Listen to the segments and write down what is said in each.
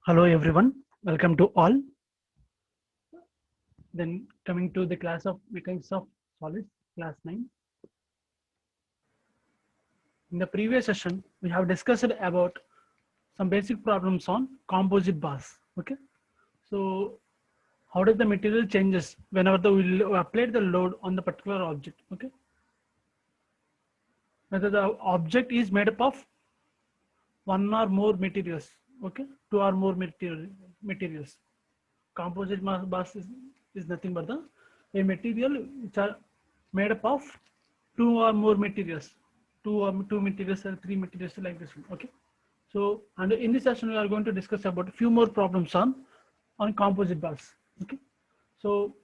Hello everyone, welcome to all. Then coming to the class of mechanics of solids, class 9. In the previous session, we have discussed about some basic problems on composite bars. Okay, so how does the material changes whenever we apply the load on the particular object? Okay, whether the object is made up of one or more materials. Okay, two or more materials. Composite bars is nothing but a material which are made up of two or more materials, two materials or three materials like this one. Okay, so and in this session we are going to discuss about a few more problems on composite bars. Okay, so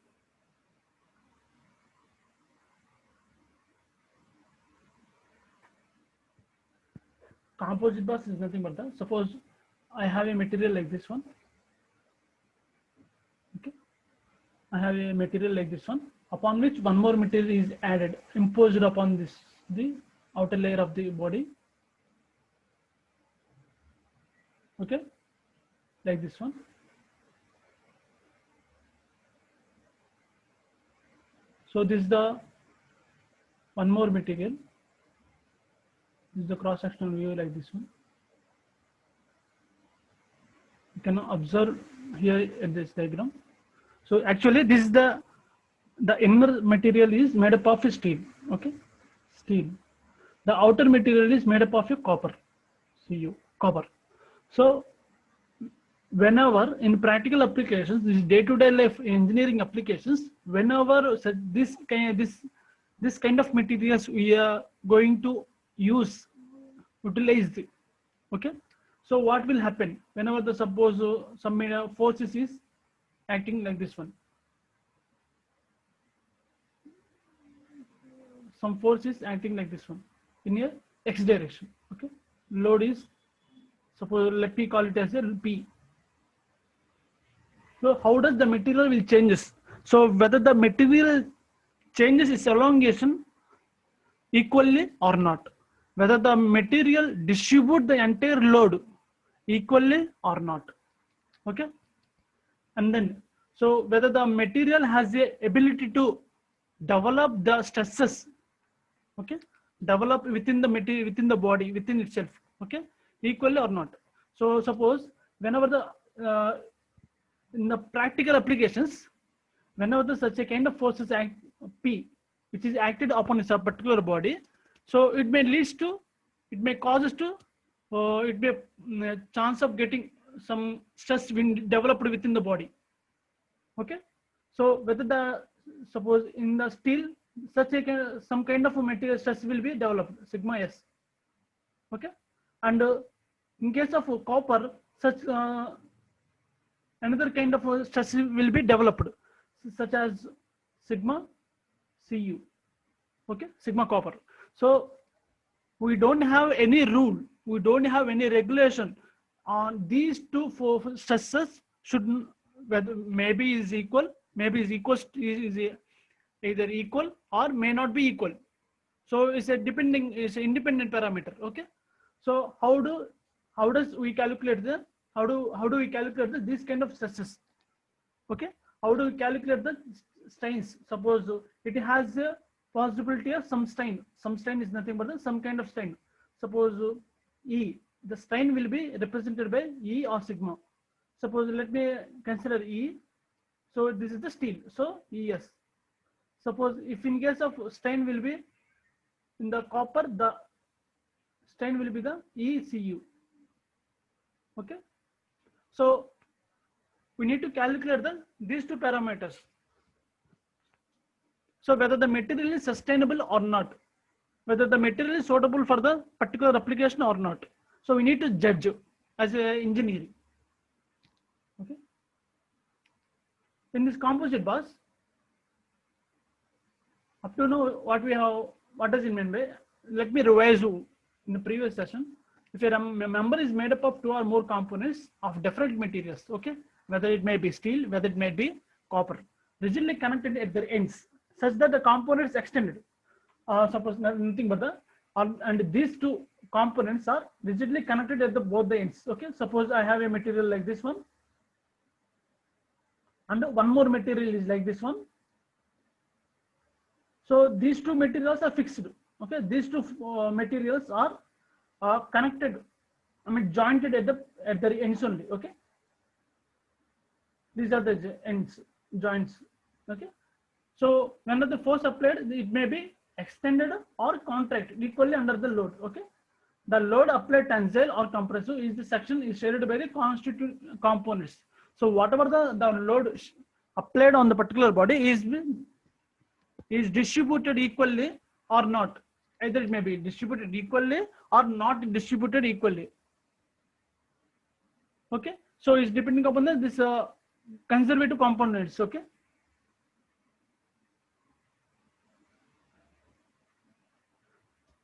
composite bars is nothing but suppose I have a material like this one. Okay, I have a material like this one, upon which one more material is added, imposed upon the outer layer of the body. Okay, like this one. So this is the one more material. This is the cross-sectional view like this one. You can observe here in this diagram. So actually this is the inner material is made up of steel. Okay, steel. The outer material is made up of a copper. Cu, copper. So whenever in practical applications, this day-to-day life engineering applications, whenever this kind of materials we are going to utilize. Okay, so what will happen whenever the suppose some forces is acting like this one, some force is acting like this one in a x direction. Okay, load is, suppose let me call it as a P. So how does the material will changes? So whether the material changes its elongation equally or not, whether the material distribute the entire load equally or not. Okay, and then so whether the material has the ability to develop the stresses. Okay, develop within the material, within the body, within itself. Okay, equally or not. So suppose whenever the in the practical applications, whenever the such a kind of forces act P, which is acted upon a particular body, so it may leads to, it may cause us to, it may chance of getting some stress being developed within the body. Okay, so whether the, suppose in the steel such a some kind of a material stress will be developed, sigma s. Okay, and in case of copper, such another kind of stress will be developed, such as sigma Cu. Okay, sigma copper. So we don't have any rule, we don't have any regulation on these two stresses should, whether maybe is equal, maybe is either equal or may not be equal. So it's a depending, it's an independent parameter. Okay, so how does we calculate the, how do we calculate this kind of stresses? Okay, how do we calculate the strains? Suppose it has a possibility of some strain. Some strain is nothing but some kind of strain. Suppose E, the strain will be represented by E or sigma. Suppose let me consider E. So this is the steel. So ES. Suppose if in case of strain will be in the copper, the strain will be the ECU. Okay, so we need to calculate these two parameters. So whether the material is sustainable or not, whether the material is suitable for the particular application or not. So we need to judge as an engineering. Okay, in this composite bars, up to now what we have, what does it mean by? Let me revise you in the previous session. If a member is made up of two or more components of different materials, okay, whether it may be steel, whether it may be copper, rigidly connected at their ends, such that the component is extended. Suppose nothing but and these two components are rigidly connected at the both the ends. Okay, suppose I have a material like this one, and one more material is like this one. So these two materials are fixed. Okay, these two materials are connected, I mean jointed at the ends only. Okay, these are the ends, joints. Okay, so whenever the force applied, it may be extended or contracted equally under the load. Okay, the load applied tensile or compressive is the section is shared by the constituent components. So whatever the load applied on the particular body is distributed equally or not. Either it may be distributed equally or not distributed equally. Okay, so it's depending upon this conservative components. Okay,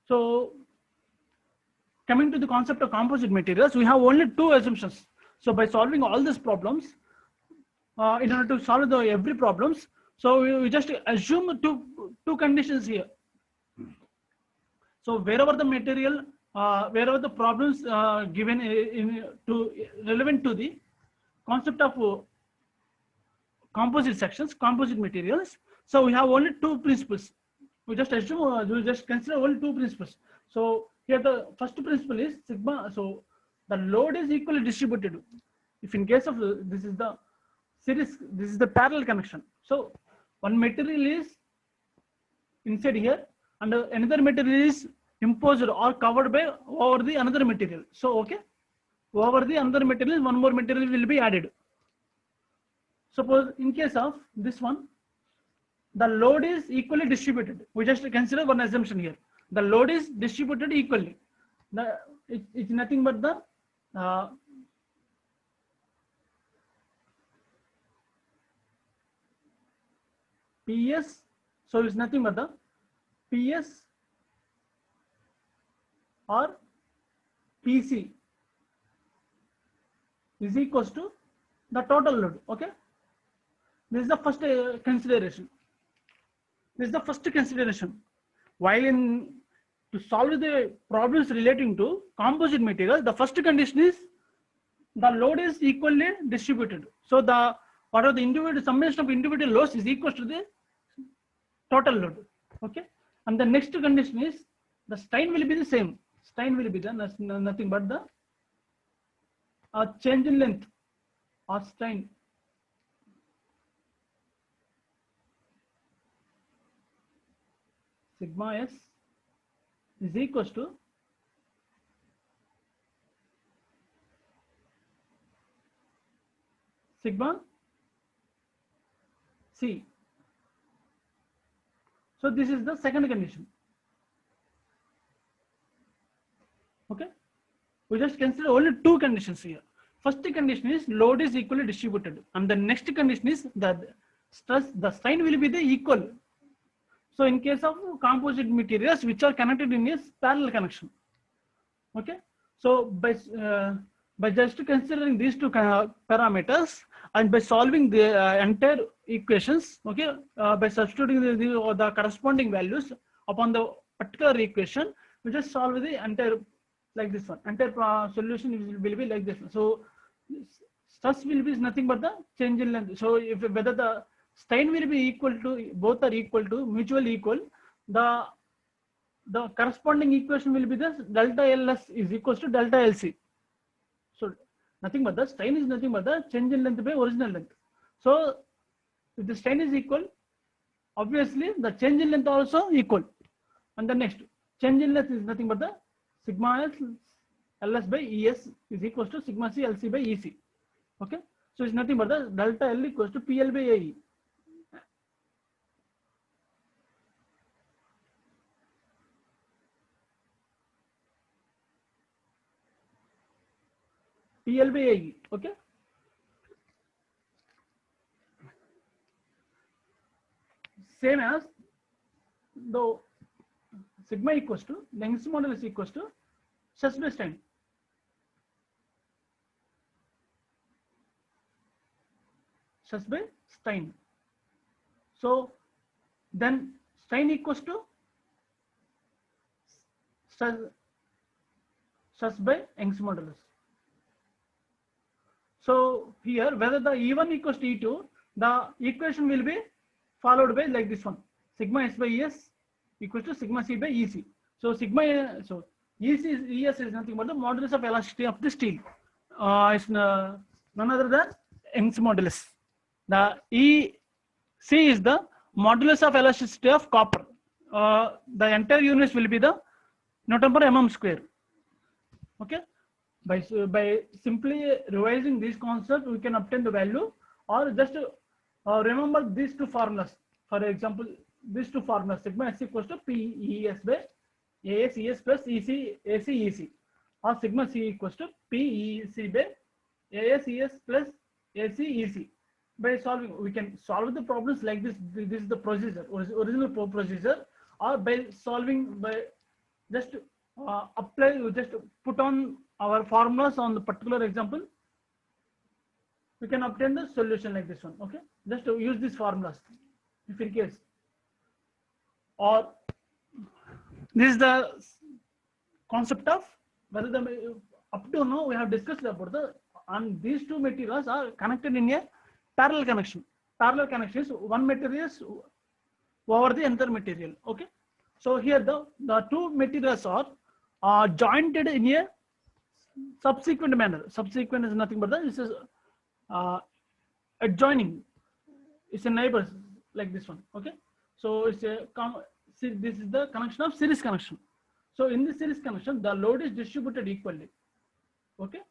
so coming to the concept of composite materials, we have only two assumptions. So by solving all these problems, in order to solve every problems, so we just assume two conditions here. So wherever the material, wherever the problems given relevant to the concept of composite sections, composite materials, so we have only two principles. We just assume, we just consider only two principles. So here the first principle is sigma. So the load is equally distributed. If in case of this is the series, this is the parallel connection. So one material is inside here, and another material is imposed or covered by over the another material. So okay, over the another material, one more material will be added. Suppose in case of this one, the load is equally distributed. We just consider one assumption here. The load is distributed equally. It's nothing but the PS. So it's nothing but the PS or PC is equals to the total load. Okay, this is the first consideration. This is the first consideration. While to solve the problems relating to composite materials, the first condition is the load is equally distributed. So the whatever the individual summation of individual loads is equal to the total load. Okay, and the next condition is the strain will be the same. Strain will be the nothing but the change in length or strain. Sigma S is equals to sigma C. So this is the second condition. Okay, we just consider only two conditions here. First condition is load is equally distributed, and the next condition is that the strain will be the equal. So in case of composite materials which are connected in a parallel connection. Okay, so by just considering these two parameters and by solving the entire equations, okay, by substituting the corresponding values upon the particular equation, we just solve the entire like this one. Entire solution will be like this one. So stress will be nothing but the change in length. So if whether the strain will be equal to, both are equal to, mutually equal, the corresponding equation will be this delta LS is equals to delta LC. So nothing but the strain is nothing but the change in length by original length. So if the strain is equal, obviously the change in length also equal. And the next change in length is nothing but the sigma S LS by ES is equals to sigma C LC by EC. Okay, so it's nothing but the delta L equals to PL by AE. PL by AE. Okay, same as the sigma equals to Young's model is equals to stress by strain. Stress by strain. So then strain equals to such by Young's modulus. So here, whether the E1 equals to E2, the equation will be followed by like this one: sigma S by ES equals to sigma C by EC. So so ES is nothing but the modulus of elasticity of the steel. It's none other than Young's modulus. The EC is the modulus of elasticity of copper. The entire units will be the Newton per mm square. Okay. By simply revising this concept, we can obtain the value, or just remember these two formulas. For example, these two formulas: sigma S equals to PES by AS ES plus EC AC EC, or sigma C equals to PEC by AS ES plus AC EC. By solving, we can solve the problems like this. This is the procedure, original procedure, or by solving by just apply, just put on our formulas on the particular example, we can obtain the solution like this one. Okay, just to use these formulas if in case, or this is the concept of whether the up to now we have discussed about the, and these two materials are connected in a parallel connection. Parallel connection is one material is over the another material. Okay, so here the two materials are jointed in a subsequent manner. Subsequent is nothing but this is adjoining. It's a neighbor like this one. Okay, so it's a this is the connection of series connection. So in this series connection, the load is distributed equally. Okay,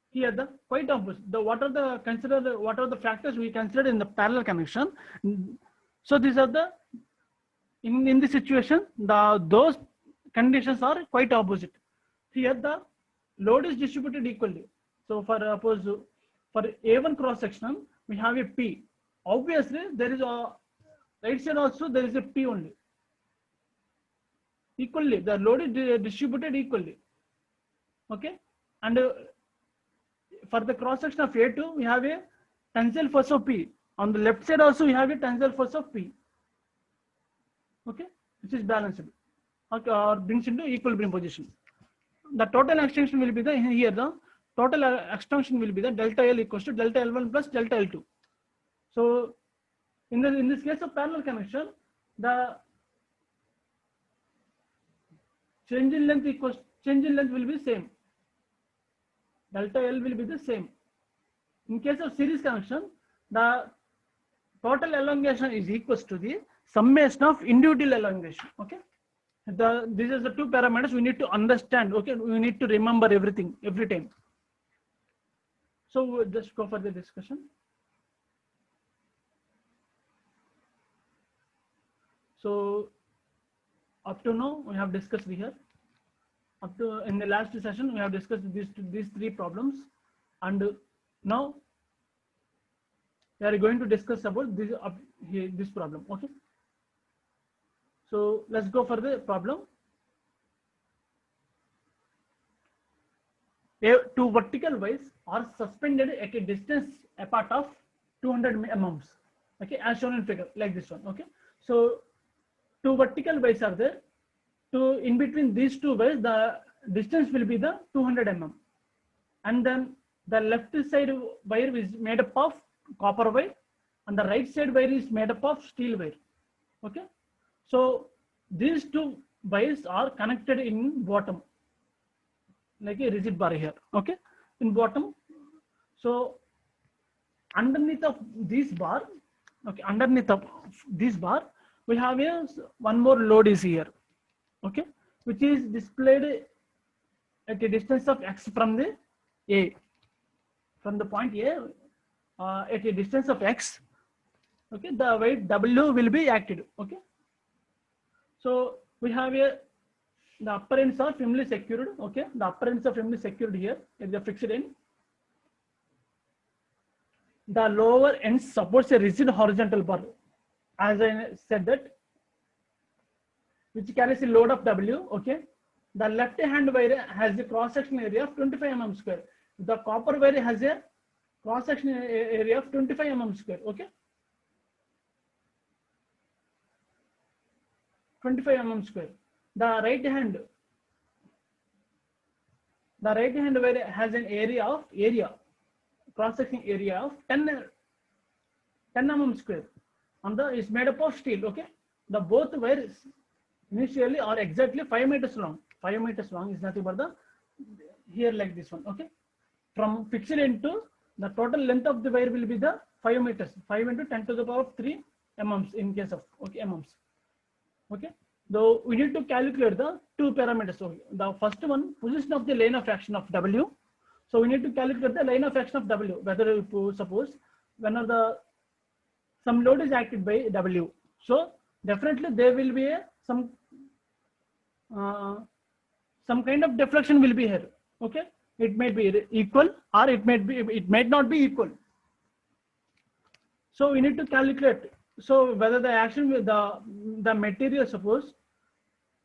here the quite opposite. What are the factors we considered in the parallel connection? So these are the in this situation, those conditions are quite opposite. Here the load is distributed equally. So for A1 cross section, we have a P. Obviously, there is a right side also, there is a P only. Equally, the load is distributed equally. Okay, and for the cross section of A2, we have a tensile force of P. On the left side also, we have a tensile force of P. Okay, which is balanced, okay, or brings into equilibrium position. The total extension will be the total extension will be the delta L equals to delta L1 plus delta L2. So in this case of parallel connection, the change in length will be same. Delta L will be the same. In case of series connection, the total elongation is equals to the summation of individual elongation. Okay, these are the two parameters we need to understand. Okay, we need to remember everything every time. So we'll just go for the discussion. So up to now we have discussed here. Up to in the last session we have discussed these three problems, and now we are going to discuss about this problem. Okay. So let's go for the problem. Two vertical wires are suspended at a distance apart of 200 mm. Okay, as shown in figure like this one. Okay, so two vertical wires are there. In between these two wires, the distance will be the 200 mm, and then the left side wire is made up of copper wire, and the right side wire is made up of steel wire. Okay, so these two wires are connected in bottom, like a rigid bar here. Okay, in bottom. So underneath of this bar, okay, underneath of this bar, we have one more load is here. Okay, which is displayed at a distance of x from the A, from the point A, at a distance of x. Okay, the weight W will be acted. Okay, so we have the upper ends are firmly secured. Okay, the upper ends are firmly secured here at the fixed end. The lower ends supports a rigid horizontal bar, as I said that, which carries a load of W. Okay, the left hand wire has a cross sectional area of 25 mm square. The copper wire has a cross sectional area of 25 mm square. Okay, 25 mm square. The right hand The right hand wire has an area cross section area of 10 mm square, and the is made up of steel. Okay, the both wires initially are exactly 5 meters long. 5 meters long is nothing but the here like this one. Okay, from fixed into the total length of the wire will be the 5 meters. 5 into 10 to the power of 3 mm in case of mm. Okay, though we need to calculate the two parameters. So the first one, position of the line of action of W. So we need to calculate the line of action of W, whether if suppose whenever the some load is acted by W. So definitely there will be some kind of deflection will be here. Okay, it may be equal or it might not be equal. So we need to calculate. So whether the action with the material, suppose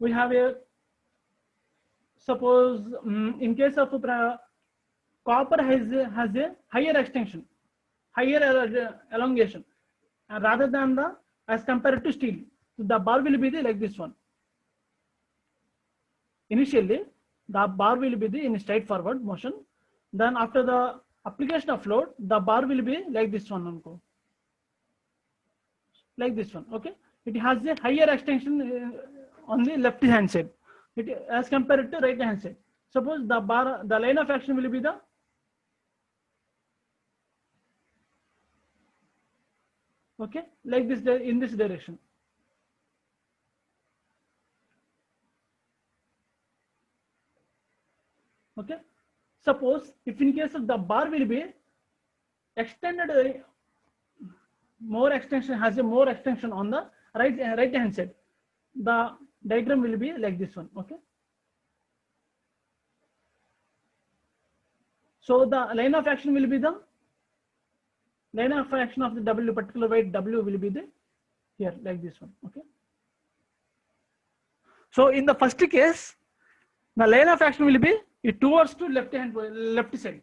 we have a in case of copper has a higher extension, higher elongation, rather than the as compared to steel. So the bar will be like this one. Initially, the bar will be in straight forward motion. Then after the application of load, the bar will be like this one. Like this one. Okay, it has a higher extension on the left hand side, as compared to right hand side. Suppose the line of action will be the like this in this direction. Okay, suppose if in case of the bar will be extended, more extension has a more extension on the right hand side, the diagram will be like this one. Okay, so the line of action will be the line of action of the W, particular weight W will be the here like this one. Okay, so in the first case, the line of action will be towards to left side.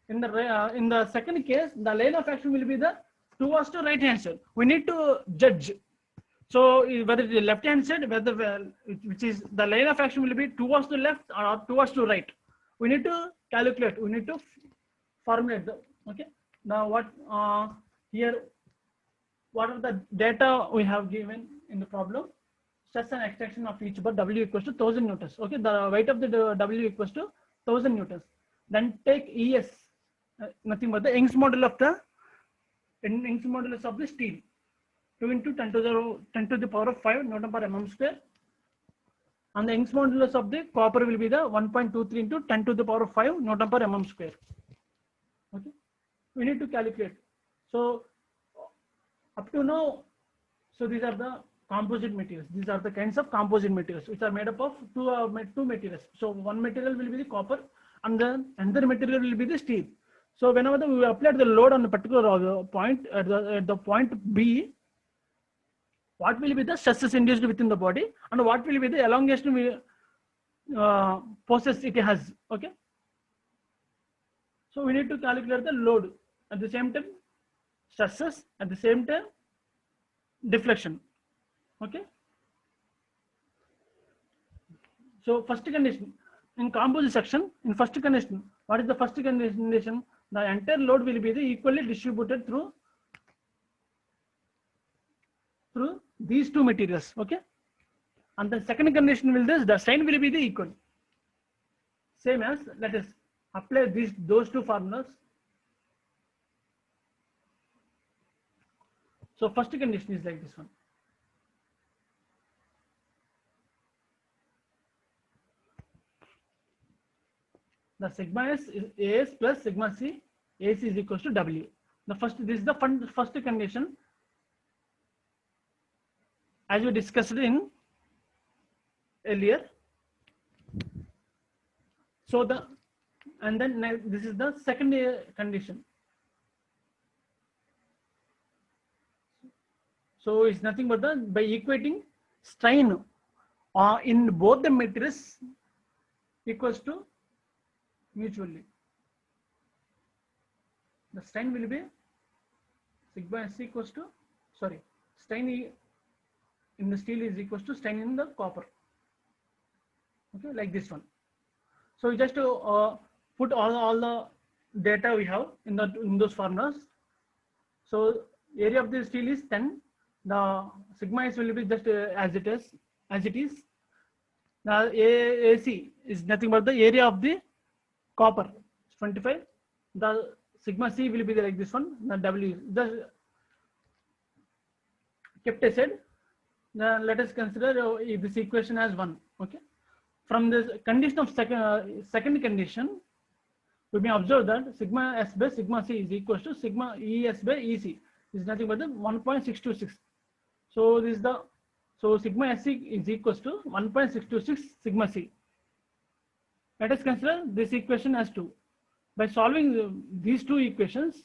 In the second case, the line of action will be the towards to right hand side. We need to judge. So whether the left hand side, which is the line of action will be towards to left or towards to right. We need to calculate. We need to formulate the. Okay. Now what here? What are the data we have given in the problem? Stress and extension of each bar W equals to 1000 newtons. Okay, the weight of the W equals to 1000 newtons. Then take ES, nothing but the Young's modulus of the steel, 2 into 10 to the power of 5 Newton per mm square. And the Young's modulus of the copper will be the 1.23 into 10 to the power of 5 Newton per mm square. Okay, we need to calculate. So up to now, so these are the composite materials. These are the kinds of composite materials which are made up of two materials. So one material will be the copper, and then another material will be the steel. So whenever we apply the load on a particular point at the point B, what will be the stresses induced within the body, and what will be the elongation process it has. Okay, so we need to calculate the load at the same time, stresses at the same time, deflection. Okay, so first condition in composite section, in first condition, what is the first condition? The entire load will be equally distributed through these two materials. Okay, and the second condition will the strain will be the equal, same as, let us apply those two formulas. So first condition is like this one. The sigma S is AS plus sigma C, AC is equals to W. This is the first condition, as we discussed in earlier. So then this is the second condition. So it's nothing but by equating strain in both the materials equals to mutually. The strain will be sigma S equals to, strain in the steel is equals to strain in the copper. Okay, like this one. So we just put all the data we have in those formulas. So area of the steel is 10. The sigma s will be just as it is. The AC is nothing but the area of the copper, 25. The sigma c will be like this one. The W the kept aside. Let us consider this equation as 1. Okay. From this condition of second condition, we may observe that sigma s by sigma c is equal to sigma es by ec. This is nothing but the 1.626. So this is the sigma sc is equals to 1.626 sigma c. Let us consider this equation as 2. By solving these two equations,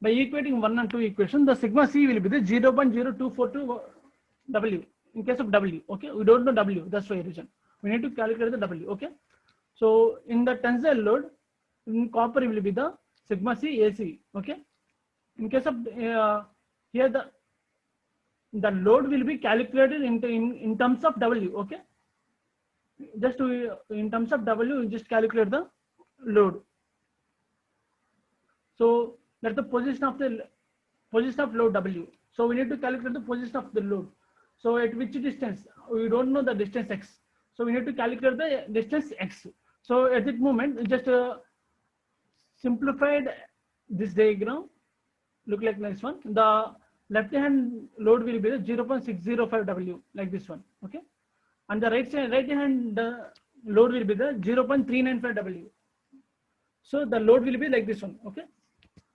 by equating 1 and 2 equations, the sigma c will be the 0.0242 W in case of W. Okay, we don't know W, that's why reason. We need to calculate the W. Okay, so in the tensile load, in copper will be the sigma c AC. Okay, in case of here the load will be calculated in terms of W. Okay, just in terms of W, we just calculate the load. So that's the position of load W. So we need to calculate the position of the load. So at which distance? We don't know the distance x. So we need to calculate the distance x. So at that moment, we just simplified this diagram. Look like this one. The left hand load will be the 0.605 W, like this one. Okay, and the right hand load will be the 0.395 W. So the load will be like this one. Okay,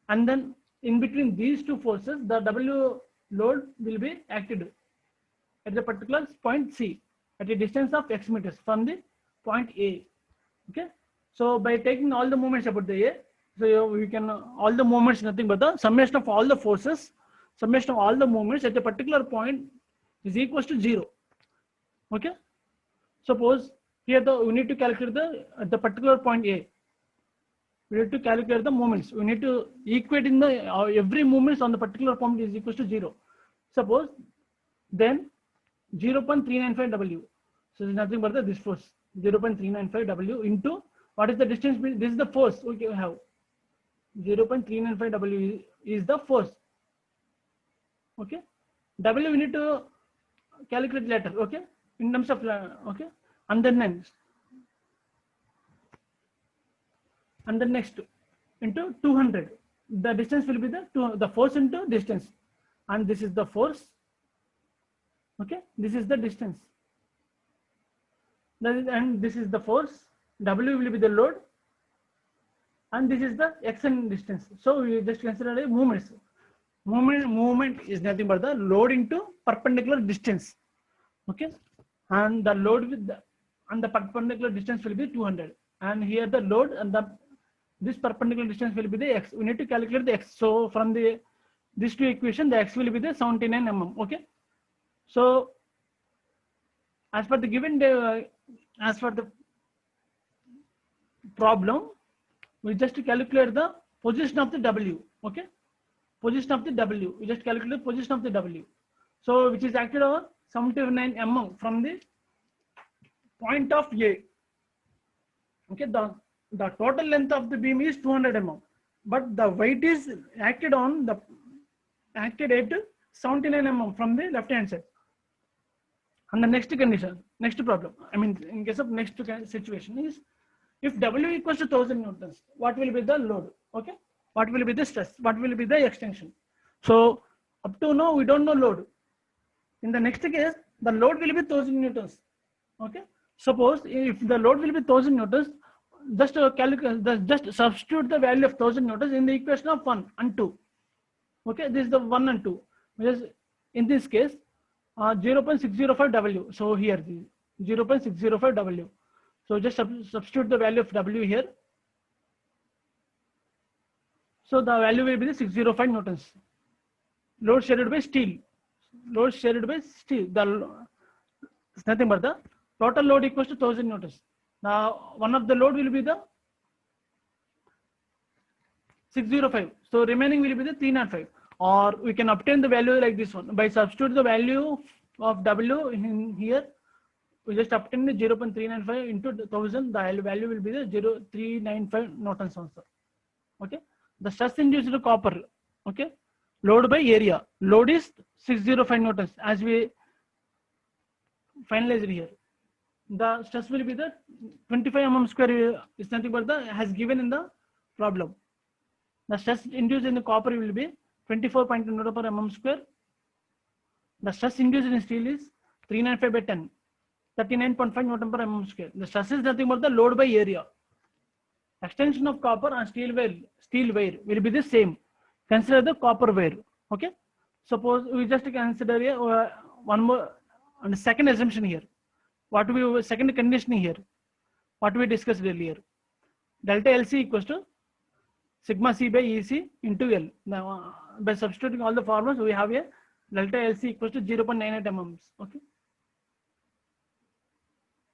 and then in between these two forces, the W load will be acted at the particular point C at a distance of x meters from the point A. Okay, so by taking all the moments about the A, so we can all the moments nothing but the summation of all the forces, summation of all the moments at a particular point is equals to 0. Okay, suppose here we need to calculate at the particular point A. We need to calculate the moments. We need to equate in the every moments on the particular point is equals to 0. Suppose then 0.395 W. So it's nothing but this force 0.395 W into what is the distance? This is the force we have. 0.395 W is the force. Okay. W we need to calculate later. Okay. In terms of okay. And then next into 200. The distance will be the force into distance, and this is the force. Okay, this is the distance. And this is the force. W will be the load, and this is the x and distance. So we just consider a movement. Movement is nothing but the load into perpendicular distance. Okay, and the load and the perpendicular distance will be 200. And here the load and this perpendicular distance will be the x. We need to calculate the x. So from these two equations, the x will be the 79 mm. Okay. So as per the given as for the problem, we just calculate the position of the W. Okay, position of the W. We just calculate the position of the W. So which is acted over 79 mm from the point of A. Okay, the total length of the beam is 200 mm, but the weight is acted at 79 mm from the left hand side. And the next condition, next problem, I mean in case of next situation is, if W equals to 1000 newtons, what will be the load? Okay, what will be the stress? What will be the extension? So up to now we don't know load. In the next case, the load will be 1000 newtons. Okay, suppose if the load will be 1000 newtons, just substitute the value of 1000 newtons in the equation of 1 and 2. Okay, this is the 1 and 2, because in this case 0.605 W. So here 0.605 W. So just substitute the value of W here. So the value will be the 605 newtons. Load shared by steel. Load shared by steel. It's nothing but the total load equals to 1000 newtons. Now one of the load will be the 605. So remaining will be the 305. Or we can obtain the value like this one by substitute the value of W in here we just obtained 0.395 into 1000, the value will be the 0.395 newtons also. Okay, the stress induced to copper. Okay, load by area. Load is 605 newtons as we finalized here. The stress will be the 25 mm square is nothing but the has given in the problem. The stress induced in the copper will be 24.2 Newton per mm square. The stress induced in steel is 395 by 10, 39.5 Newton per mm square. The stress is nothing but the load by area. Extension of copper and steel wire will be the same. Consider the copper wire. Okay. Suppose we just consider one more and second assumption here. What we second condition here? What we discussed earlier. Delta LC equals to sigma C by EC into L. Now, by substituting all the formulas, we have a delta LC equals to 0.98 mm. Okay.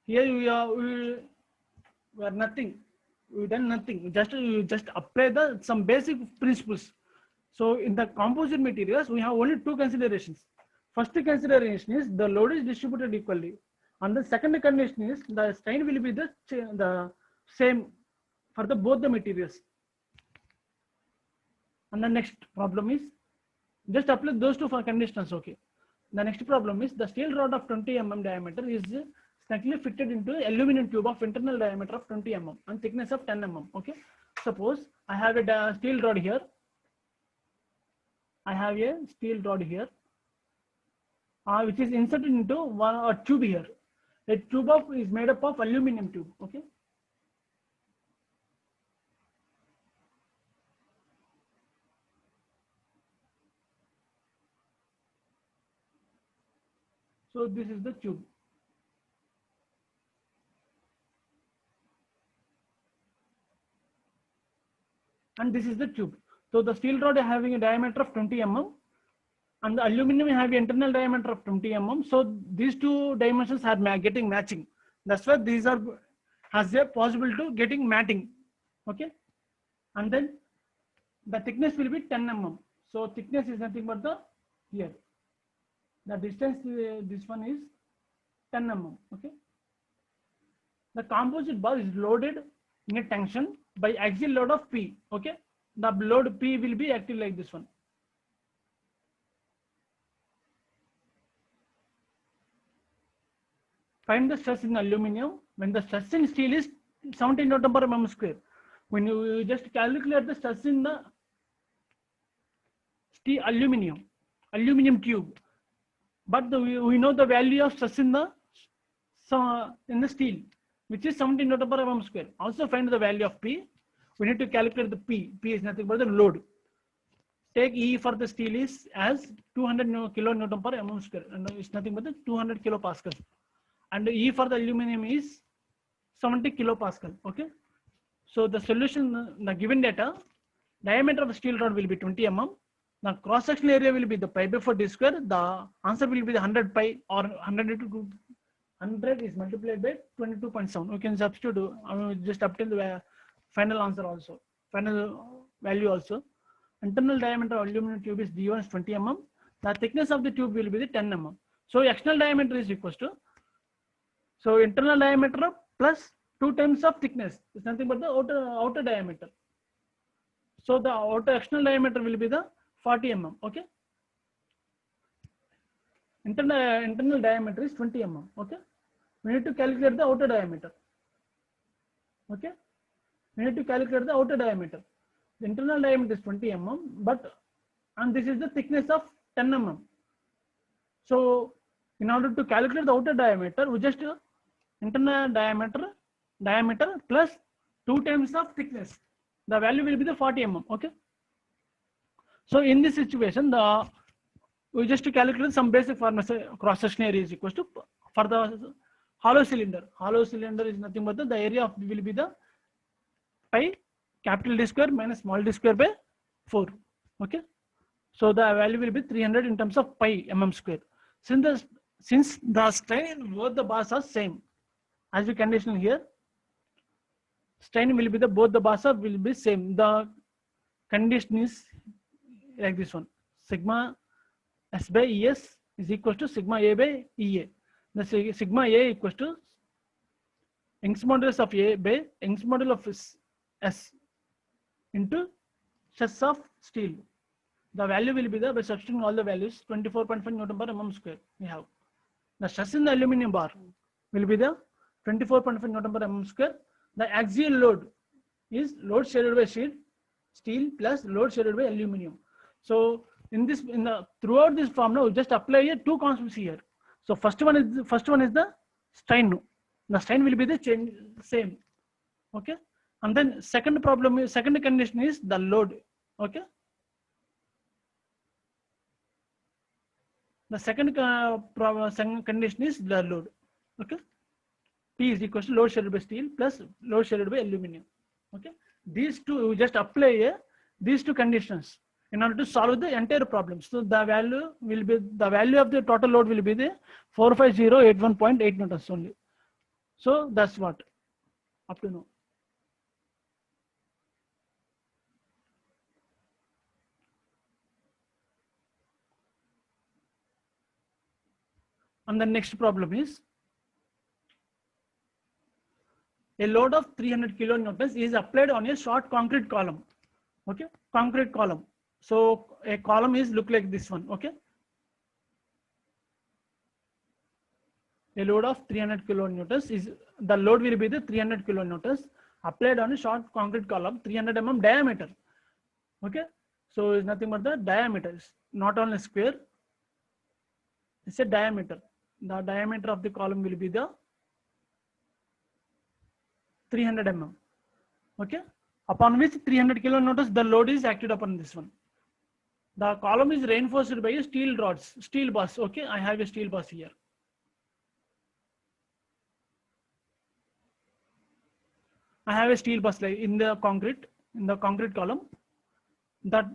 Here we are nothing. We done nothing. Just apply some basic principles. So in the composite materials, we have only two considerations. First consideration is the load is distributed equally. And the second condition is the strain will be the same for both the materials. And the next problem is just apply those two for conditions. Okay. The next problem is the steel rod of 20 mm diameter is snugly fitted into aluminum tube of internal diameter of 20 mm and thickness of 10 mm. Okay. Suppose I have a steel rod here. I have a steel rod here, which is inserted into a tube here. A tube is made up of aluminum tube. Okay. So this is the tube. And this is the tube. So the steel rod having a diameter of 20 mm and the aluminum have an internal diameter of 20 mm. So these two dimensions are getting matching. That's why these are has a possibility to getting matching. Okay. And then the thickness will be 10 mm. So thickness is nothing but the here. The distance this one is 10 mm. Okay. The composite bar is loaded in a tension by axial load of P. Okay. The load P will be active like this one. Find the stress in aluminum when the stress in steel is 17 Newton per mm square. When you just calculate the stress in the steel aluminum tube, but we know the value of stress in the steel, which is 17 Newton per mm square. Also find the value of P. We need to calculate the P. P is nothing but the load. Take E for the steel is as 200 kilonewton per mm square, and it's nothing but the 200 kilopascal. And E for the aluminum is 70 kilopascal. Okay. So the solution, the given data, diameter of the steel rod will be 20 mm. The cross sectional area will be the pi by 4 d square. The answer will be the 100 pi or 100 into 100 is multiplied by 22.7. We can substitute. Just obtain the final answer also. Final value also. Internal diameter of aluminum tube is D1 is 20 mm. The thickness of the tube will be the 10 mm. So external diameter is equals to. So internal diameter plus 2 times of thickness is nothing but the outer diameter. So the outer external diameter will be the 40 mm. Okay. Internal diameter is 20 mm. Okay. We need to calculate the outer diameter. Okay. We need to calculate the outer diameter. The internal diameter is 20 mm, and this is the thickness of 10 mm. So in order to calculate the outer diameter, we just internal diameter plus 2 times of thickness. The value will be the 40 mm. Okay. So in this situation, we just to calculate some basic formulas. Cross section area is equals to for the hollow cylinder. Hollow cylinder is nothing but the area of will be the pi capital D square minus small d square by 4. Okay. So the value will be 300 in terms of pi mm square. Since the strain in both the bars are same, as we condition here, strain will be both the bars will be same. The condition is like this one: sigma S by ES is equal to sigma A by EA. the sigma A equals to Young's modulus of A by Young's modulus of S into stress of steel. The value will be the, by substituting all the values, 24.5 Newton per mm square. We have the stress in the aluminum bar will be the 24.5 Newton per mm square. The axial load is load shared by steel plus load shared by aluminum. So in this, throughout this formula, we just apply here two constants here. So first one is the strain. The strain will be the same. Okay, and then second condition is the load. Okay. The second condition is the load. Okay, P is equal to load shared by steel plus load shared by aluminum. Okay, these two we just apply these two conditions in order to solve the entire problem. So the value of the total load will be the 45081.8 newtons only. So that's what up to now. And the next problem is a load of 300 kilonewtons is applied on a short concrete column. Okay, concrete column. So a column is look like this one. Okay, a load of 300 kilonewtons is the load will be the 300 kilonewtons applied on a short concrete column, 300 mm diameter. Okay, so it's nothing but the diameter. It's not only square. It's a diameter. The diameter of the column will be the 300 mm. Okay, upon which 300 kilonewtons the load is acted upon this one. The column is reinforced by steel rods, steel bars. Okay, I have a steel bars here. I have a steel bars like in the concrete column. That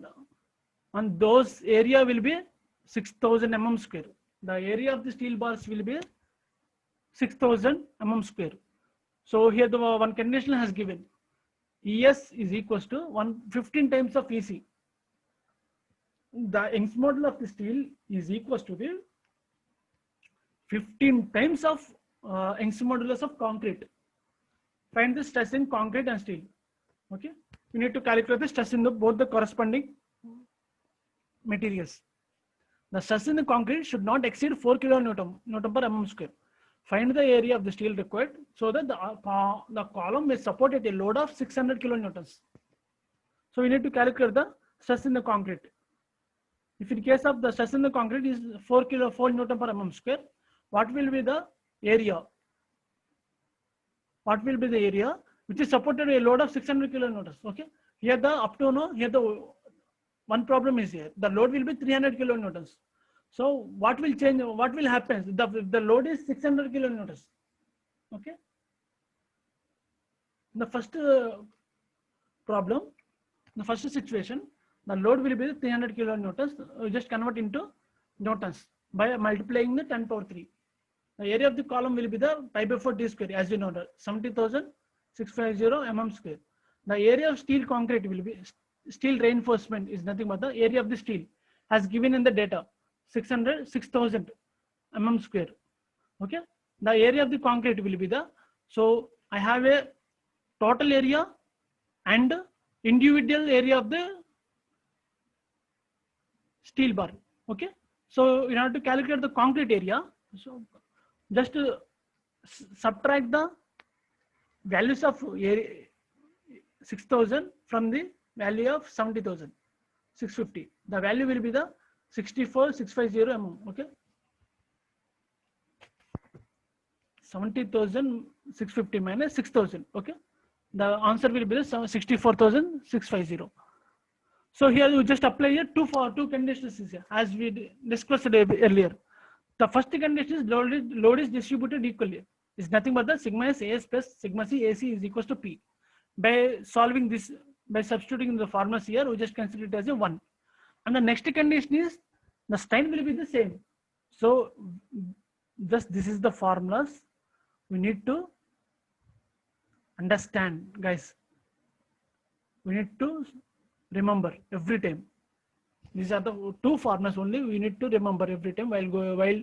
and those area will be 6000 mm square. The area of the steel bars will be 6000 mm square. So here the one condition has given ES is equals to 15 times of EC. The Young's modulus of the steel is equals to the 15 times of Young's modulus of concrete. Find the stress in concrete and steel. Okay, we need to calculate the stress in both the corresponding materials. The stress in the concrete should not exceed 4 kilonewton per mm square. Find the area of the steel required so that the column may support at a load of 600 kilonewtons. So we need to calculate the stress in the concrete. If in case of the stress in the concrete is 4 Newton per mm square, what will be the area? What will be the area which is supported a load of 600 kilonewtons? Okay, here the up to now here the one problem is here. The load will be 300 kilonewtons. So what will change? What will happen? If the load is 600 kilonewtons. Okay. The first problem, the first situation, the load will be 300 kilonewtons. We just convert into newtons by multiplying the 10 power 3. The area of the column will be the pi by 4 d square, as you know, 70,650 mm square. The area of steel concrete will be steel reinforcement is nothing but the area of the steel as given in the data 6,000 mm square. Okay, the area of the concrete will be the, so I have a total area and individual area of the steel bar. Okay, so in order to calculate the concrete area, so just subtract the values of 6,000 from the value of 70,650. The value will be the 64,650 mm. Okay, 70,650 minus 6,000. Okay, the answer will be the 64,650. So here you just apply here two conditions here, as we discussed earlier. The first condition is load is distributed equally. It's nothing but the sigma S AS plus sigma C AC is equals to P. By solving this, by substituting the formulas here, we just consider it as a 1. And the next condition is the strain will be the same. So just this is the formulas we need to understand, guys. We need to remember every time. These are the two formulas only we need to remember every time while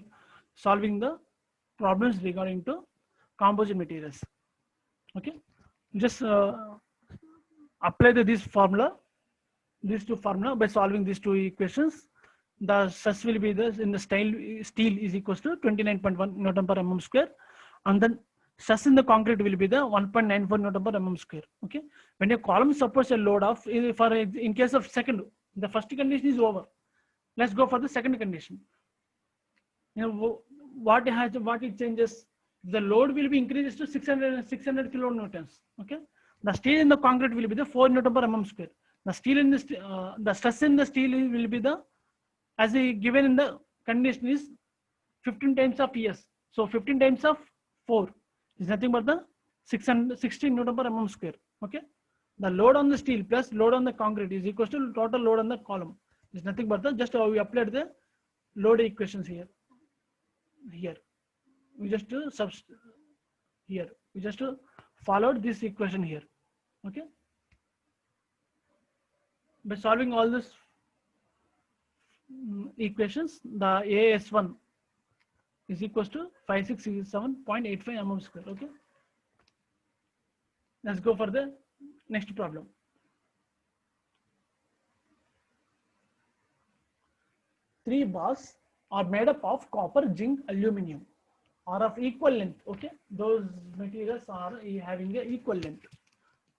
solving the problems regarding to composite materials. Okay, just apply this formula, these two formula by solving these two equations. The stress will be this in the steel is equals to 29.1 Newton per mm square, and then stress in the concrete will be the 1.94 Newton per mm square. Okay, when a column supports a load of, for in case of second, the first condition is over. Let's go for the second condition. You know what it changes. The load will be increased to 600 kilonewtons. Okay, the steel in the concrete will be the 4 Newton per mm square. The steel in the stress in the steel will be the, as given in the condition, is 15 times of ES. So 15 times of 4 is nothing but the 616 Newton per mm square. Okay, the load on the steel plus load on the concrete is equal to total load on the column. Is nothing but the, just we applied the load equations here. Here we just followed this equation here. Okay, by solving all this equations, the AS1 is equals to 5667.85 mm square. Okay, let's go for the next problem. Three bars are made up of copper, zinc, aluminum, are of equal length. Okay, those materials are having an equal length,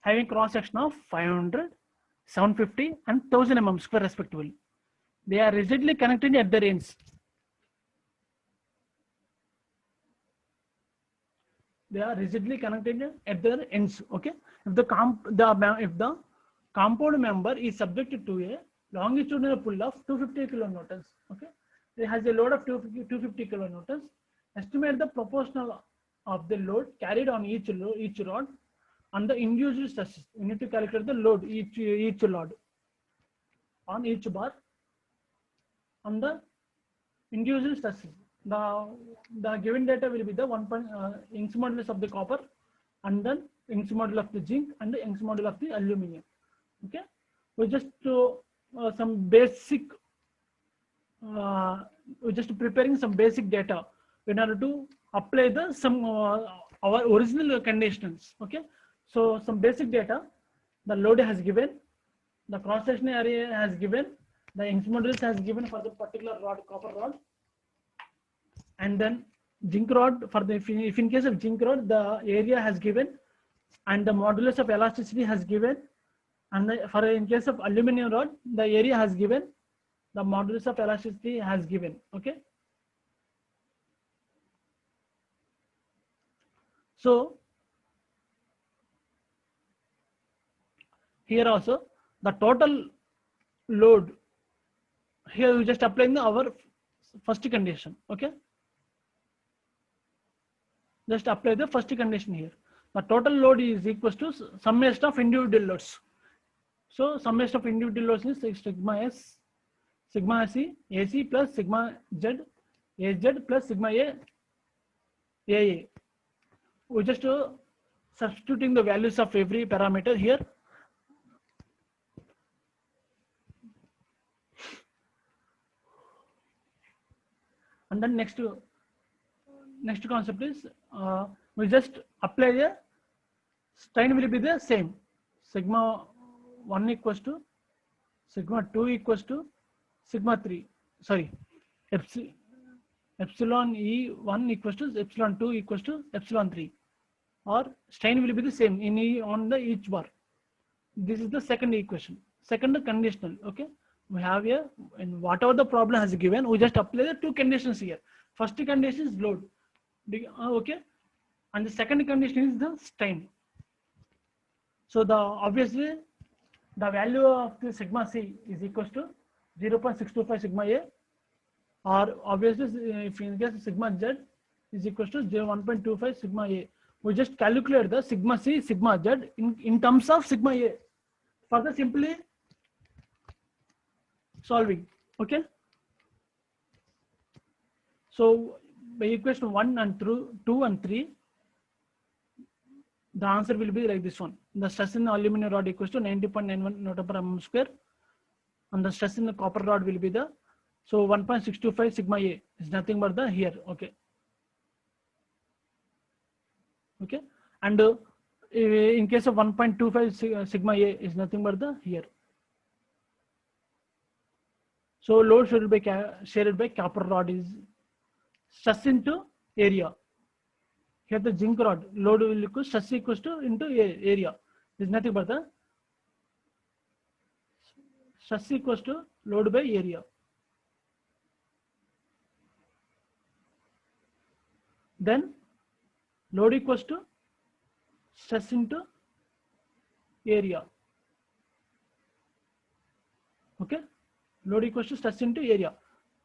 having cross section of 500, 750 and 1000 mm square respectively. They are rigidly connected at their ends. They are rigidly connected at their ends. Okay, if the compound member is subjected to a longitudinal pull of 250 kilonewtons. Okay, it has a load of 250 kilonewtons. Estimate the proportional of the load carried on each rod and the individual stresses. We need to calculate the load each load on each bar and the individual stresses. The given data will be the Young's modulus of the copper, and then Young's modulus of the zinc, and the Young's modulus of the aluminum. Okay, we just some basic, we're just preparing some basic data in order to apply the our original conditions. Okay, so some basic data, the load has given, the cross sectional area has given, the Young's modulus has given for the particular rod, copper rod, and then zinc rod for the, if in case of zinc rod, the area has given, and the modulus of elasticity has given, and for in case of aluminum rod, the area has given, the modulus of elasticity has given. Okay, so here also the total load, here we just applying our first condition. Okay, just apply the first condition here. The total load is equals to summation of individual loads. So summation of individual loads is sigma S, sigma C, AC plus sigma Z, AZ plus sigma A, AA. We just substituting the values of every parameter here. And then next concept is we just apply the strain will be the same. Sigma 1 equals to sigma 2 equals to sigma 3. Sorry, epsilon E1 equals to epsilon 2 equals to epsilon 3. Or strain will be the same in on the each bar. This is the second equation, second conditional. Okay, we have here, and whatever the problem has given, we just apply the two conditions here. First condition is load, okay, and the second condition is the strain. So the obviously the value of the sigma C is equals to 0.625 sigma A, or obviously if in case sigma Z is equals to 1.25 sigma A. We just calculate the sigma C, sigma Z in terms of sigma A for the simply solving. Okay, so by equation 1 and 2 and 3, the answer will be like this one. The stress in the aluminum rod equals to 90.91 Newton per mm square, and the stress in the copper rod will be the, so 1.625 sigma A is nothing but the here. Okay, Okay, and in case of 1.25 sigma A is nothing but the here. So load shared by copper rod is stress into area. Here the zinc rod load will equal stress equals to into area. Is nothing but the stress equals to load by area. Then load equals to stress into area. Okay, load equals to stress into area.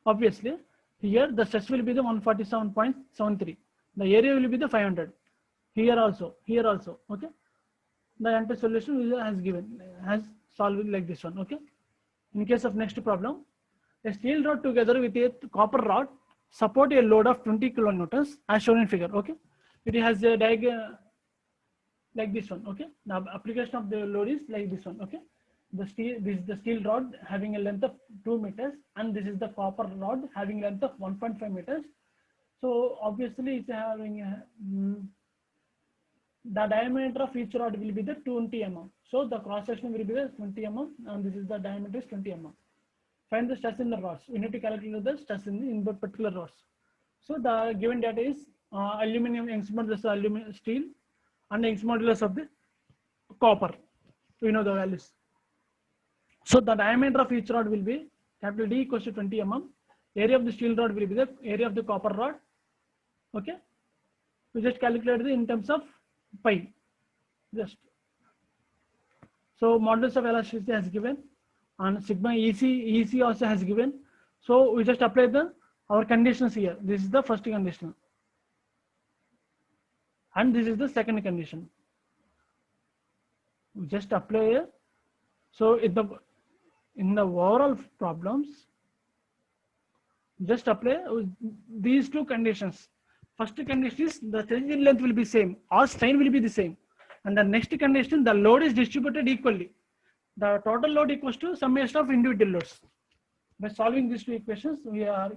Obviously, here the stress will be the 147.73. The area will be the 500. Here also. Okay, the entire solution has solved like this one. Okay, in case of next problem, a steel rod together with a copper rod support a load of 20 kilonewtons as shown in figure. Okay, it has a diagram like this one. Okay, now application of the load is like this one. Okay, this is the steel rod having a length of 2 meters, and this is the copper rod having length of 1.5 meters. So obviously it's having the diameter of each rod will be the 20 mm. So the cross section will be the 20 mm, and this is the diameter is 20 mm. Find the stress in the rods. We need to calculate the stress in the particular rods. So the given data is aluminum Young's modulus of aluminum steel and Young's modulus of the copper. We know the values. So the diameter of each rod will be capital D equals to 20 mm. Area of the steel rod will be the area of the copper rod. Okay. We just calculate it in terms of pi. Just. So modulus of elasticity has given, and sigma EC also has given. So we just apply our conditions here. This is the first condition, and this is the second condition. We just apply here. So in the overall problems, just apply these two conditions. First condition is the change in length will be same, or strain will be the same, and the next condition, the load is distributed equally. The total load equals to summation of individual loads. By solving these two equations, we are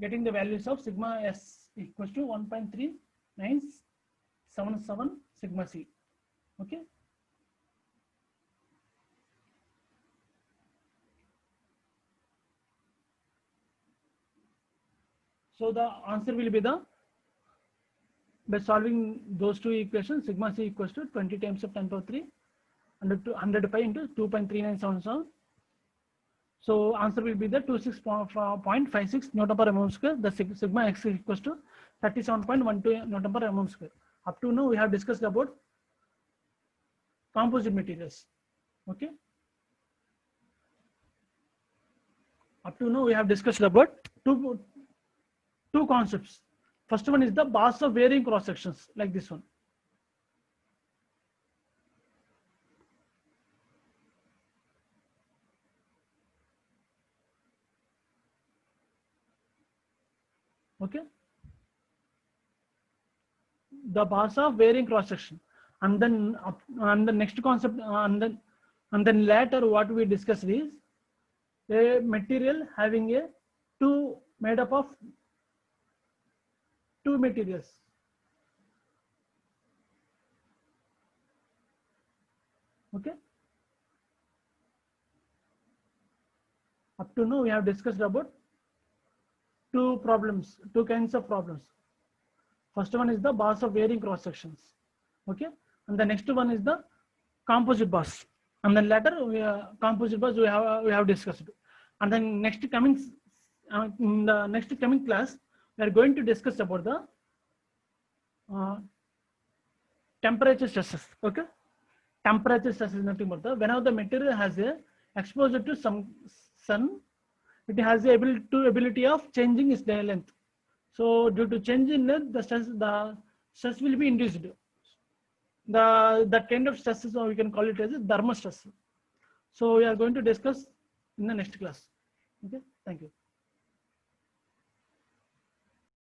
getting the values of sigma S equals to 1.3977 sigma C. Okay. So the answer will be by solving those two equations, sigma C equals to 20 times of 10 power 3 under 100 pi into 2.3977. So answer will be the 26.56 Newton per mm square. The sigma X equals to 37.12 Newton per mm square. Up to now we have discussed about composite materials. Okay. Up to now we have discussed about two concepts. First one is the bars of varying cross sections, like this one. Okay, the bars of varying cross section, and then the next concept, and then later what we discussed is a material having made up of two materials. Okay, up to now we have discussed about two kinds of problems. First one is the bars of varying cross sections. Okay, and the next one is the composite bars, and then later composite bars we have discussed. And then in the next coming class we are going to discuss about the temperature stresses. Okay, temperature stress is nothing but whenever the material has a exposure to some sun, it has the ability of changing its length. So due to change in length, the stress will be induced. That kind of stresses, or we can call it as a thermal stress. So we are going to discuss in the next class. Okay, thank you.